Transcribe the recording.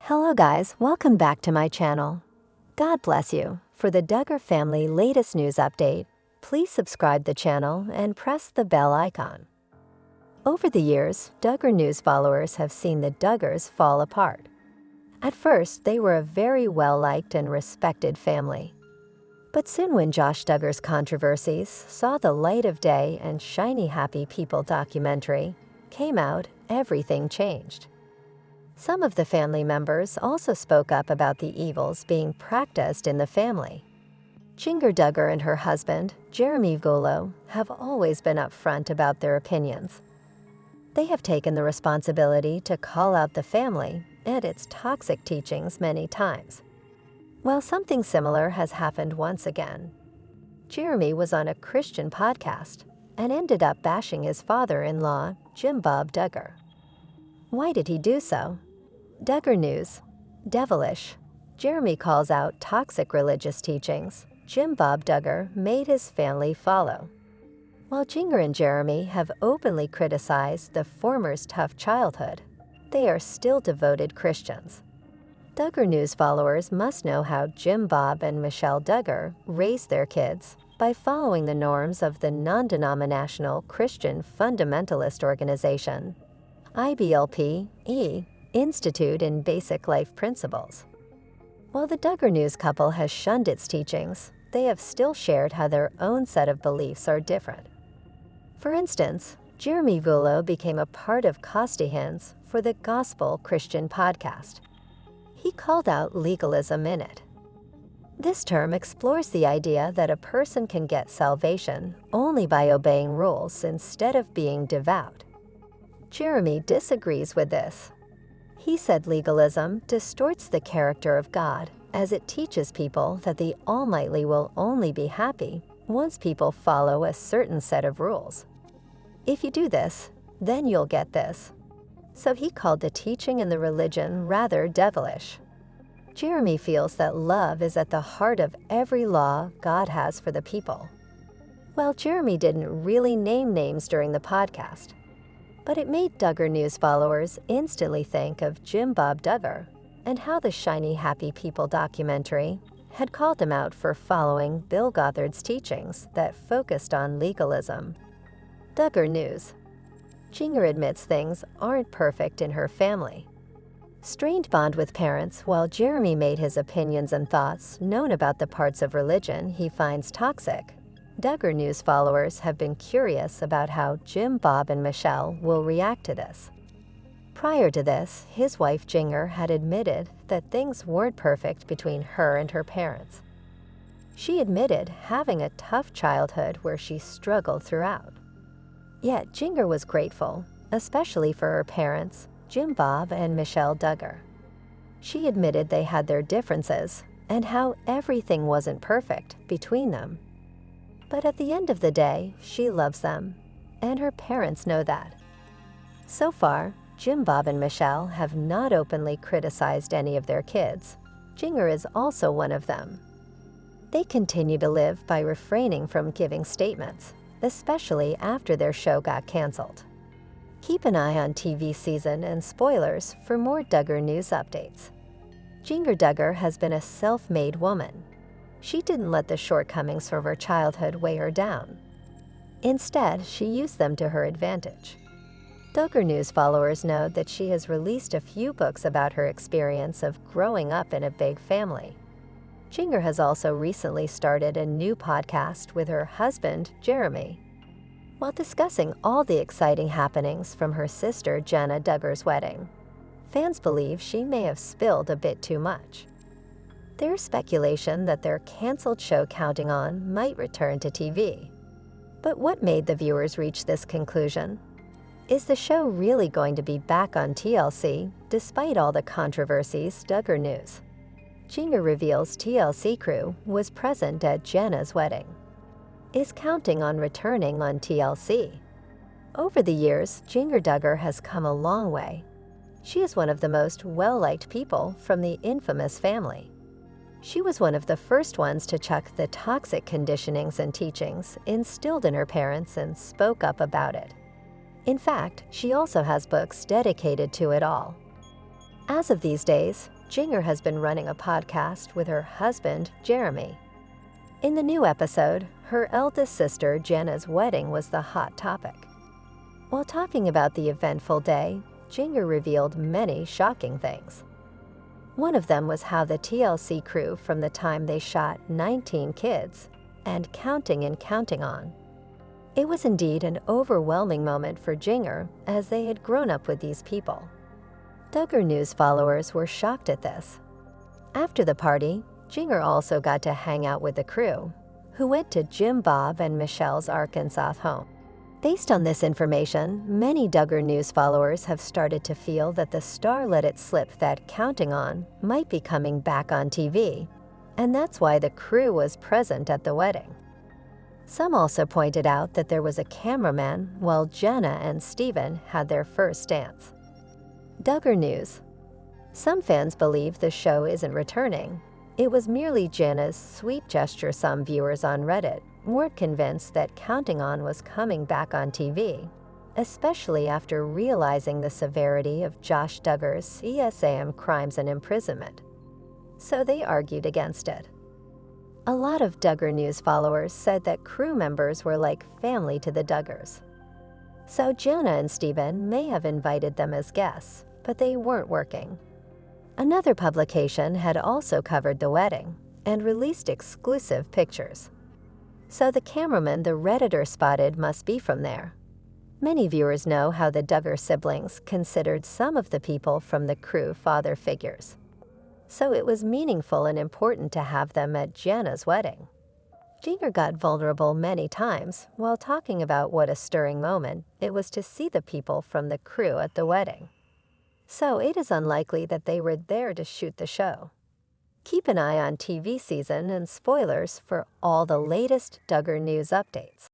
Hello guys, welcome back to my channel. God bless you. For the Duggar family latest news update, please subscribe the channel and press the bell icon. Over the years, Duggar news followers have seen the Duggars fall apart. At first, they were a very well-liked and respected family. But soon when Josh Duggar's controversies saw the light of day and Shiny Happy People documentary came out, everything changed. Some of the family members also spoke up about the evils being practiced in the family. Jinger Duggar and her husband, Jeremy Volo, have always been upfront about their opinions. They have taken the responsibility to call out the family and its toxic teachings many times. Well, something similar has happened once again. Jeremy was on a Christian podcast and ended up bashing his father-in-law, Jim Bob Duggar. Why did he do so? Duggar News. Devilish. Jeremy calls out toxic religious teachings Jim Bob Duggar made his family follow. While Jinger and Jeremy have openly criticized the former's tough childhood, they are still devoted Christians. Duggar News followers must know how Jim Bob and Michelle Duggar raised their kids by following the norms of the non-denominational Christian fundamentalist organization, IBLP-E, Institute in Basic Life Principles. While the Duggar News couple has shunned its teachings, they have still shared how their own set of beliefs are different. For instance, Jeremy Volo became a part of Costihan's for the Gospel Christian podcast. He called out legalism in it. This term explores the idea that a person can get salvation only by obeying rules instead of being devout. Jeremy disagrees with this. He said legalism distorts the character of God as it teaches people that the Almighty will only be happy once people follow a certain set of rules. If you do this, then you'll get this. So he called the teaching and the religion rather devilish. Jeremy feels that love is at the heart of every law God has for the people. Well, Jeremy didn't really name names during the podcast, but it made Duggar News followers instantly think of Jim Bob Duggar and how the Shiny Happy People documentary had called him out for following Bill Gothard's teachings that focused on legalism. Duggar News. Jinger admits things aren't perfect in her family. Strained bond with parents while Jeremy made his opinions and thoughts known about the parts of religion he finds toxic. Duggar News followers have been curious about how Jim, Bob, and Michelle will react to this. Prior to this, his wife Jinger had admitted that things weren't perfect between her and her parents. She admitted having a tough childhood where she struggled throughout. Yet Jinger was grateful, especially for her parents, Jim Bob and Michelle Duggar. She admitted they had their differences and how everything wasn't perfect between them. But at the end of the day, she loves them, and her parents know that. So far, Jim Bob and Michelle have not openly criticized any of their kids. Jinger is also one of them. They continue to live by refraining from giving statements, especially after their show got canceled. Keep an eye on TV season and spoilers for more Duggar News updates. Jinger Duggar has been a self-made woman. She didn't let the shortcomings from her childhood weigh her down. Instead, she used them to her advantage. Duggar News followers know that she has released a few books about her experience of growing up in a big family. Jinger has also recently started a new podcast with her husband, Jeremy. While discussing all the exciting happenings from her sister Jana Duggar's wedding, fans believe she may have spilled a bit too much. There's speculation that their canceled show Counting On might return to TV. But what made the viewers reach this conclusion? Is the show really going to be back on TLC despite all the controversies? Duggar News. Jinger reveals TLC crew was present at Jana's wedding. Is Counting On returning on TLC? Over the years, Jinger Duggar has come a long way. She is one of the most well-liked people from the infamous family. She was one of the first ones to chuck the toxic conditionings and teachings instilled in her parents and spoke up about it. In fact, she also has books dedicated to it all. As of these days, Jinger has been running a podcast with her husband, Jeremy. In the new episode, her eldest sister, Jana's wedding was the hot topic. While talking about the eventful day, Jinger revealed many shocking things. One of them was how the TLC crew, from the time they shot 19 kids, and counting on. It was indeed an overwhelming moment for Jinger, as they had grown up with these people. Duggar News followers were shocked at this. After the party, Jinger also got to hang out with the crew, who went to Jim, Bob, and Michelle's Arkansas home. Based on this information, many Duggar News followers have started to feel that the star let it slip that Counting On might be coming back on TV, and that's why the crew was present at the wedding. Some also pointed out that there was a cameraman while Jana and Steven had their first dance. Duggar News. Some fans believe the show isn't returning. It was merely Jana's sweet gesture. Some viewers on Reddit weren't convinced that Counting On was coming back on TV, especially after realizing the severity of Josh Duggar's CSAM crimes and imprisonment. So they argued against it. A lot of Duggar News followers said that crew members were like family to the Duggars. So Jana and Steven may have invited them as guests, but they weren't working. Another publication had also covered the wedding and released exclusive pictures. So the cameraman the Redditor spotted must be from there. Many viewers know how the Duggar siblings considered some of the people from the crew father figures. So it was meaningful and important to have them at Jana's wedding. Jinger got vulnerable many times while talking about what a stirring moment it was to see the people from the crew at the wedding. So it is unlikely that they were there to shoot the show. Keep an eye on TV season and spoilers for all the latest Duggar News updates.